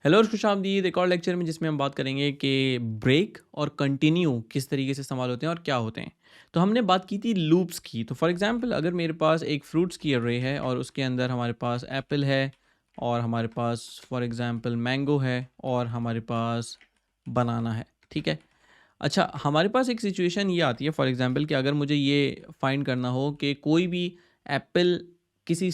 Hello और खुशामदीद एक और लेक्चर में जिसमें हम बात करेंगे कि ब्रेक और कंटिन्यू किस तरीके से इस्तेमाल होते हैं और क्या होते हैं। तो हमने बात की थी लूप्स की। तो फॉर एग्जांपल अगर मेरे पास एक फ्रूट्स की अर्रे है और उसके अंदर हमारे पास एप्पल है और हमारे पास फॉर एग्जांपल मैंगो है और हमारे पास बनाना है, ठीक है। अच्छा, हमारे पास एक सिचुएशन ये आती है फॉर एग्जांपल कि अगर मुझे ये फाइंड करना हो कि कोई भी एप्पल किसी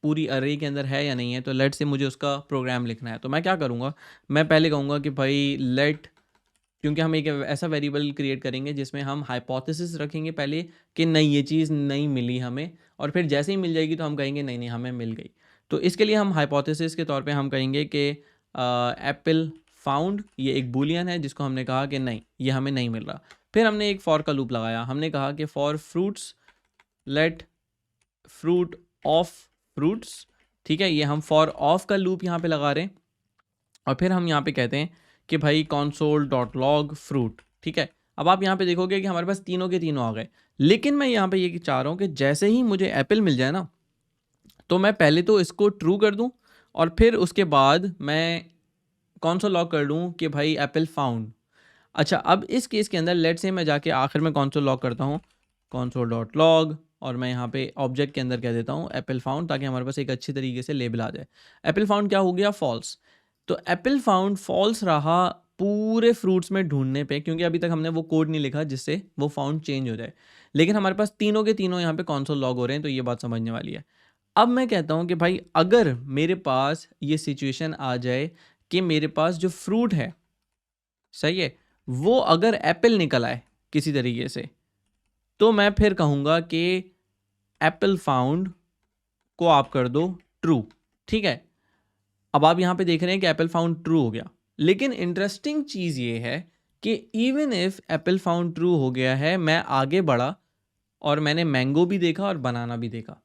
पूरी अरे के अंदर है या नहीं है, तो लेट से मुझे उसका प्रोग्राम लिखना है। तो मैं क्या करूँगा, मैं पहले कहूँगा कि भाई लेट, क्योंकि हम एक ऐसा वेरिएबल क्रिएट करेंगे जिसमें हम हाइपोथेसिस रखेंगे पहले कि नहीं ये चीज़ नहीं मिली हमें, और फिर जैसे ही मिल जाएगी तो हम कहेंगे नहीं नहीं हमें मिल गई। तो इसके लिए हम हाइपोथेसिस के तौर पे हम कहेंगे कि एप्पल फाउंड, ये एक बूलियन है जिसको हमने कहा कि नहीं ये हमें नहीं मिल रहा। फिर हमने एक फॉर का लूप लगाया, हमने कहा कि for fruits let fruit of fruits, ठीक है। ये हम फॉर ऑफ का लूप यहाँ पे लगा रहे हैं और फिर हम यहाँ पे कहते हैं कि भाई console डॉट लॉग फ्रूट, ठीक है। अब आप यहाँ पे देखोगे कि हमारे पास तीनों के तीनों आ गए, लेकिन मैं यहाँ पे ये चाह रहा हूँ कि जैसे ही मुझे एप्पल मिल जाए ना, तो मैं पहले तो इसको ट्रू कर दूँ और फिर उसके बाद मैं console लॉग कर दूँ कि भाई एप्पल फाउंड। अच्छा, अब इस केस के अंदर लेट से मैं जाके आखिर में console लॉग करता हूँ, console डॉट लॉग, और मैं यहाँ पे ऑब्जेक्ट के अंदर कह देता हूँ एप्पल फाउंड, ताकि हमारे पास एक अच्छी तरीके से लेबल आ जाए। एप्पल फाउंड क्या हो गया, फॉल्स। तो एप्पल फाउंड फॉल्स रहा पूरे फ्रूट्स में ढूंढने पे, क्योंकि अभी तक हमने वो कोड नहीं लिखा जिससे वो फाउंड चेंज हो जाए। लेकिन हमारे पास तीनों के तीनों यहाँ पे console लॉग हो रहे हैं, तो ये बात समझने वाली है। अब मैं कहता हूँ कि भाई अगर मेरे पास ये सिचुएशन आ जाए कि मेरे पास जो फ्रूट है, सही है, वो अगर एप्पल निकल आए किसी तरीके से, तो मैं फिर कहूँगा कि एप्पल फाउंड को आप कर दो ट्रू, ठीक है। अब आप यहाँ पे देख रहे हैं कि एप्पल फाउंड ट्रू हो गया, लेकिन इंटरेस्टिंग चीज़ ये है कि even if Apple found true हो गया है, मैं आगे बढ़ा और मैंने मैंगो भी देखा और बनाना भी देखा।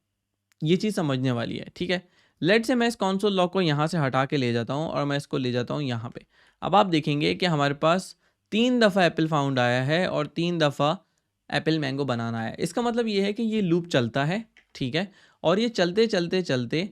ये चीज़ समझने वाली है, ठीक है। लेट से मैं इस console लॉग को यहाँ से हटा के ले जाता हूँ और मैं इसको ले जाता हूँ यहाँ पे। अब आप देखेंगे कि हमारे पास 3 दफ़ा एप्पल फाउंड आया है और 3 दफ़ा एप्पल मैंगो बनाना आया है। इसका मतलब ये है कि ये लूप चलता है, ठीक है। और ये चलते चलते चलते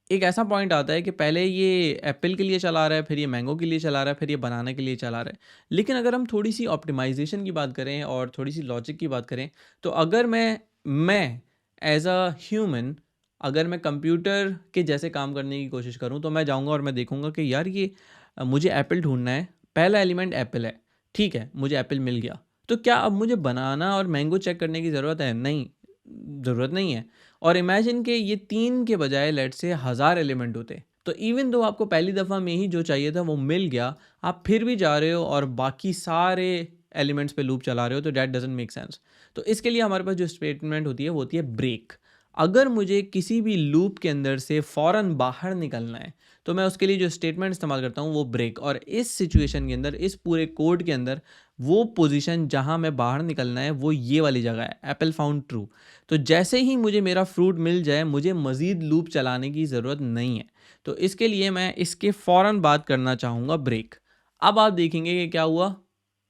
एक ऐसा पॉइंट आता है कि पहले ये एप्पल के लिए चला रहा है, फिर ये मैंगो के लिए चला रहा है, फिर ये बनाना के लिए चला रहा है। लेकिन अगर हम थोड़ी सी ऑप्टिमाइजेशन की बात करें और थोड़ी सी लॉजिक की बात करें, तो अगर मैं एज अ ह्यूमन, अगर मैं कंप्यूटर के जैसे काम करने की कोशिश करूं, तो मैं जाऊंगा और मैं देखूंगा कि यार ये मुझे एप्पल ढूंढना है, पहला एलिमेंट एप्पल है, ठीक है, मुझे एप्पल मिल गया। तो क्या अब मुझे बनाना और मैंगो चेक करने की ज़रूरत है? नहीं, ज़रूरत नहीं है। और इमेजिन कि ये 3 के बजाय लेट से 1000 एलिमेंट होते, तो इवन दो आपको पहली दफ़ा में ही जो चाहिए था वो मिल गया, आप फिर भी जा रहे हो और बाकी सारे एलिमेंट्स पे लूप चला रहे हो, तो दैट डजंट मेक सेंस। तो इसके लिए हमारे पास जो स्टेटमेंट होती है वो होती है ब्रेक। अगर मुझे किसी भी लूप के अंदर से फ़ौरन बाहर निकलना है, तो मैं उसके लिए जो स्टेटमेंट इस्तेमाल करता हूँ वो ब्रेक। और इस सिचुएशन के अंदर, इस पूरे कोड के अंदर, वो पोजीशन जहाँ मैं बाहर निकलना है वो ये वाली जगह है, एप्पल फाउंड ट्रू। तो जैसे ही मुझे मेरा फ्रूट मिल जाए, मुझे मज़ीद लूप चलाने की ज़रूरत नहीं है। तो इसके लिए मैं इसके फ़ौरन बात करना चाहूँगा ब्रेक। अब आप देखेंगे कि क्या हुआ,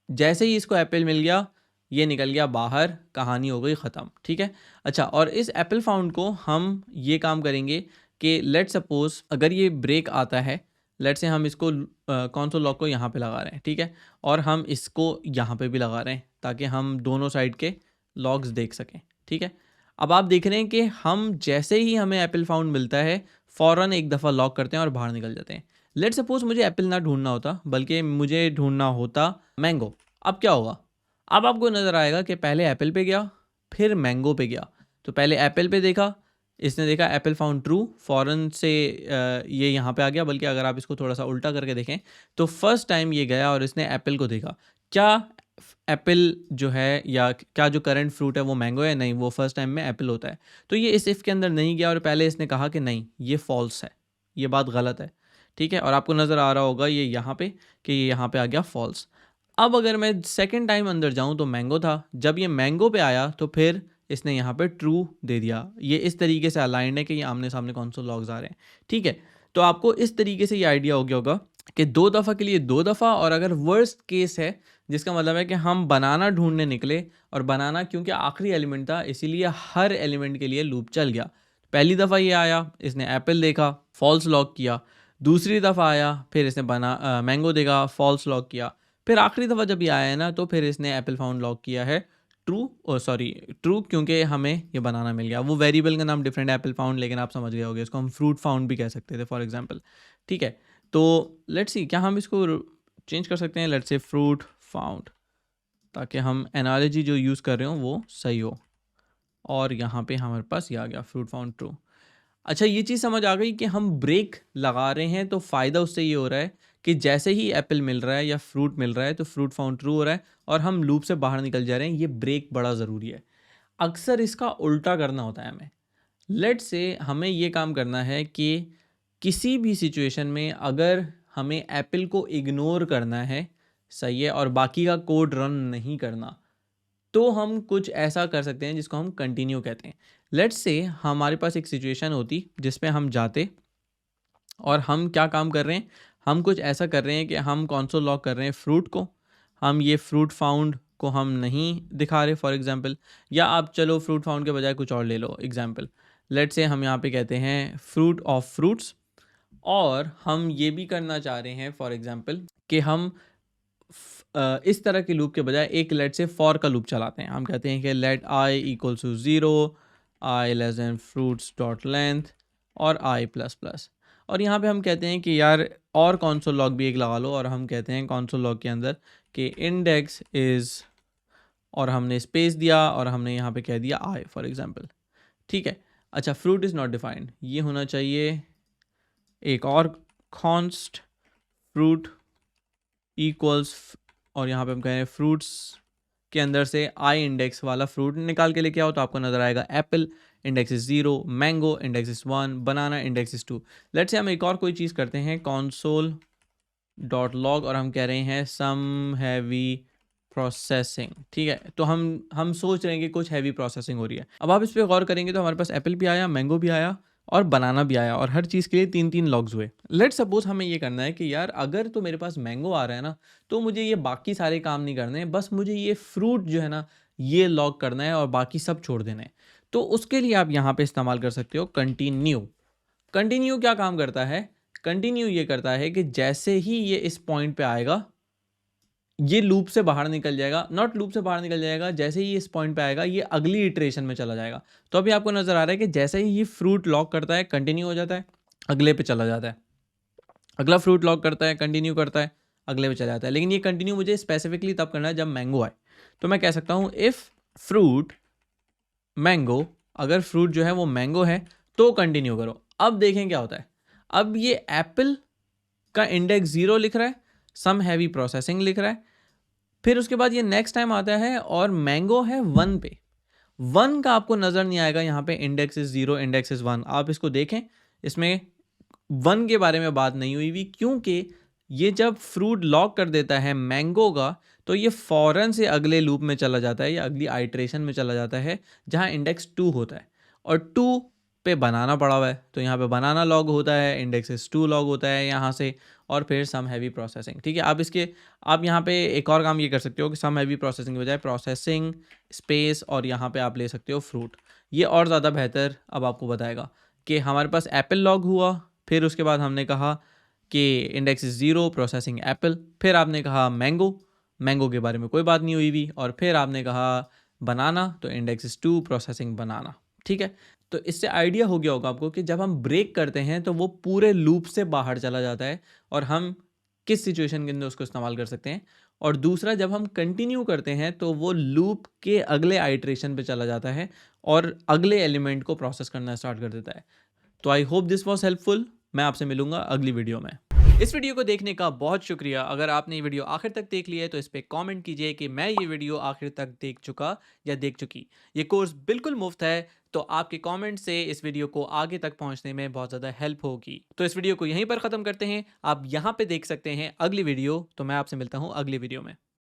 जैसे ही इसको एप्पल मिल गया, ये निकल गया बाहर, कहानी हो गई ख़त्म, ठीक है। अच्छा, और इस एप्पल फाउंड को हम ये काम करेंगे कि लेट सपोज़ अगर ये ब्रेक आता है, लेट से हम इसको console लॉग को यहाँ पे लगा रहे हैं, ठीक है, और हम इसको यहाँ पे भी लगा रहे हैं ताकि हम दोनों साइड के लॉग्स देख सकें, ठीक है। अब आप देख रहे हैं कि हम जैसे ही हमें एप्पल फाउंड मिलता है, फ़ौरन एक दफ़ा लॉक करते हैं और बाहर निकल जाते हैं। लेट सपोज़ मुझे एप्पल ना ढूंढना होता, बल्कि मुझे ढूंढना होता मैंगो। अब क्या होगा, अब आपको नज़र आएगा कि पहले एप्पल पे गया, फिर मैंगो पे गया। तो पहले एप्पल पे देखा, इसने देखा एप्पल फाउंड ट्रू, फ़ौरन से ये यहाँ पे आ गया। बल्कि अगर आप इसको थोड़ा सा उल्टा करके देखें, तो फर्स्ट टाइम ये गया और इसने एप्पल को देखा। क्या एप्पल जो है, या क्या जो करंट फ्रूट है वो मैंगो है? नहीं, वो फर्स्ट टाइम में एप्पल होता है। तो ये इस इफ़ के अंदर नहीं गया और पहले इसने कहा कि नहीं ये फॉल्स है, ये बात गलत है, ठीक है। और आपको नज़र आ रहा होगा ये यहाँ पे कि ये यहाँ पे आ गया फॉल्स। अब अगर मैं सेकंड टाइम अंदर जाऊँ तो मैंगो था, जब ये मैंगो पे आया तो फिर इसने यहाँ पे ट्रू दे दिया। ये इस तरीके से अलाइंड है कि ये आमने सामने console लॉग्स आ रहे हैं, ठीक है। तो आपको इस तरीके से ये आइडिया हो गया होगा कि 2 दफ़ा के लिए 2 दफ़ा, और अगर वर्स्ट केस है, जिसका मतलब है कि हम बनाना ढूंढने निकले और बनाना क्योंकि आखिरी एलिमेंट था, इसीलिए हर एलिमेंट के लिए लूप चल गया। पहली दफ़ा ये आया, इसने एप्पल देखा, फॉल्स लॉक किया। दूसरी दफ़ा आया, फिर इसने मैंगो देखा, फॉल्स लॉक किया। फिर आखिरी दफ़ा जब ये आया है ना, तो फिर इसने एप्पल फाउंड लॉक किया है ट्रू, क्योंकि हमें ये बनाना मिल गया। वो वेरिएबल का नाम डिफरेंट है एप्पल फाउंड, लेकिन आप समझ गए होगे, इसको हम फ्रूट फाउंड भी कह सकते थे फॉर एग्जांपल। ठीक है, तो लेट्स सी क्या हम इसको चेंज कर सकते हैं, लेट्स से फ्रूट फाउंड, ताकि हम एनालॉजी जो यूज़ कर रहे हो वो सही हो। और यहाँ पे हमारे पास ये आ गया फ्रूट फाउंड ट्रू। अच्छा, ये चीज़ समझ आ गई कि हम ब्रेक लगा रहे हैं तो फ़ायदा उससे ये हो रहा है कि जैसे ही एप्पल मिल रहा है या फ्रूट मिल रहा है तो फ्रूट फाउंड ट्रू हो रहा है और हम लूप से बाहर निकल जा रहे हैं। ये ब्रेक बड़ा ज़रूरी है। अक्सर इसका उल्टा करना होता है हमें। लेट्स से हमें ये काम करना है कि किसी भी सिचुएशन में अगर हमें एप्पल को इग्नोर करना है, सही है, और बाकी का कोड रन नहीं करना, तो हम कुछ ऐसा कर सकते हैं जिसको हम कंटिन्यू कहते हैं। लेट्स से हमारे पास एक सिचुएशन होती जिसमें हम जाते और हम क्या काम कर रहे हैं, हम कुछ ऐसा कर रहे हैं कि हम कौन लॉक कर रहे हैं फ्रूट को, हम ये फ्रूट फाउंड को हम नहीं दिखा रहे फॉर एग्जांपल, या आप चलो फ्रूट फाउंड के बजाय कुछ और ले लो एग्जांपल। लेट्स से हम यहाँ पे कहते हैं फ्रूट ऑफ फ्रूट्स, और हम ये भी करना चाह रहे हैं फॉर एग्जांपल कि हम इस तरह के लूप के बजाय एक लेट से फॉर का लूप चलाते हैं। हम कहते हैं कि let i equals to 0, i less than fruits dot length और आई प्लस प्लस। और यहाँ पे हम कहते हैं कि यार और कॉन्सोल लॉग भी एक लगा लो, और हम कहते हैं कॉन्सोल लॉग के अंदर कि इंडेक्स इज़, और हमने स्पेस दिया और हमने यहाँ पे कह दिया आई फॉर एग्जांपल। ठीक है, अच्छा, फ्रूट इज़ नॉट डिफाइंड, ये होना चाहिए एक और कॉन्स्ट फ्रूट इक्वल्स, और यहाँ पे हम कह रहे हैं फ्रूट्स के अंदर से आई इंडेक्स वाला फ्रूट निकाल के लेके आओ, तो आपको नजर आएगा Apple index is 0, mango index is 1, banana index is 2। Let's say हम एक और कोई चीज़ करते हैं console डॉट लॉग, और हम कह रहे हैं सम हैवी प्रोसेसिंग। ठीक है, तो हम सोच रहे हैं कि कुछ हैवी प्रोसेसिंग हो रही है। अब आप इस पर गौर करेंगे तो हमारे पास एप्पल भी आया, मैंगो भी आया और बनाना भी आया, और हर चीज़ के लिए 3-3 लॉग्स हुए। लेट्स सपोज हमें ये करना है कि यार अगर तो मेरे पास मैंगो आ रहा है ना, तो मुझे ये बाकी सारे काम नहीं करने हैं, बस मुझे ये फ्रूट जो है ना ये लॉग करना है और बाकी सब छोड़ देना है। तो उसके लिए आप यहाँ पे इस्तेमाल कर सकते हो कंटिन्यू। कंटिन्यू क्या काम करता है, कंटिन्यू ये करता है कि जैसे ही ये इस पॉइंट पे आएगा ये लूप से बाहर निकल जाएगा, नॉट लूप से बाहर निकल जाएगा, जैसे ही इस पॉइंट पे आएगा ये अगली इटरेशन में चला जाएगा। तो अभी आपको नजर आ रहा है कि जैसे ही ये फ्रूट लॉक करता है कंटिन्यू हो जाता है, अगले पे चला जाता है, अगला फ्रूट लॉक करता है कंटिन्यू करता है, अगले पे चला जाता है। लेकिन ये कंटिन्यू मुझे स्पेसिफिकली तब करना है जब मैंगो आए। तो मैं कह सकता हूँ इफ फ्रूट मैंगो, अगर फ्रूट जो है वो मैंगो है तो कंटिन्यू करो। अब देखें क्या होता है, अब ये एप्पल का इंडेक्स 0 लिख रहा है, सम हैवी प्रोसेसिंग लिख रहा है, फिर उसके बाद ये नेक्स्ट टाइम आता है और मैंगो है 1 पे। 1 का आपको नज़र नहीं आएगा यहाँ पे, इंडेक्स इज 0, इंडेक्स इज 1। आप इसको देखें, इसमें 1 के बारे में बात नहीं हुई हुई, क्योंकि ये जब फ्रूट लॉक कर देता है मैंगो का तो ये फ़ौरन से अगले लूप में चला जाता है या अगली आइट्रेशन में चला जाता है जहाँ इंडेक्स 2 होता है, और 2 पे बनाना पड़ा हुआ है, तो यहाँ पे बनाना लॉग होता है, इंडेक्स इज 2 लॉग होता है यहाँ से, और फिर सम हैवी प्रोसेसिंग। ठीक है, आप यहाँ पे एक और काम ये कर सकते हो कि सम हैवी प्रोसेसिंग के बजाय प्रोसेसिंग स्पेस, और यहाँ पे आप ले सकते हो फ्रूट। ये और ज़्यादा बेहतर अब आपको बताएगा कि हमारे पास एप्पल लॉग हुआ, फिर उसके बाद हमने कहा कि इंडेक्स इज 0, प्रोसेसिंग एप्पल, फिर आपने कहा मैंगो, मैंगो के बारे में कोई बात नहीं हुई हुई, और फिर आपने कहा बनाना, तो इंडेक्स इज 2, प्रोसेसिंग बनाना। ठीक है, तो इससे आइडिया हो गया होगा आपको कि जब हम ब्रेक करते हैं तो वो पूरे लूप से बाहर चला जाता है, और हम किस सिचुएशन के अंदर उसको इस्तेमाल कर सकते हैं। और दूसरा, जब हम कंटिन्यू करते हैं तो वो लूप के अगले आइट्रेशन पे चला जाता है और अगले एलिमेंट को प्रोसेस करना स्टार्ट कर देता है। तो I hope this was helpful. मैं आपसे मिलूंगा अगली वीडियो में। इस वीडियो को देखने का बहुत शुक्रिया। अगर आपने ये वीडियो आखिर तक देख लिया है तो इस पर कमेंट कीजिए कि मैं ये वीडियो आखिर तक देख चुका या देख चुकी। ये कोर्स बिल्कुल मुफ्त है, तो आपके कमेंट से इस वीडियो को आगे तक पहुंचने में बहुत ज़्यादा हेल्प होगी। तो इस वीडियो को यहीं पर ख़त्म करते हैं। आप यहाँ पे देख सकते हैं अगली वीडियो। तो मैं आपसे मिलता हूँ अगली वीडियो में।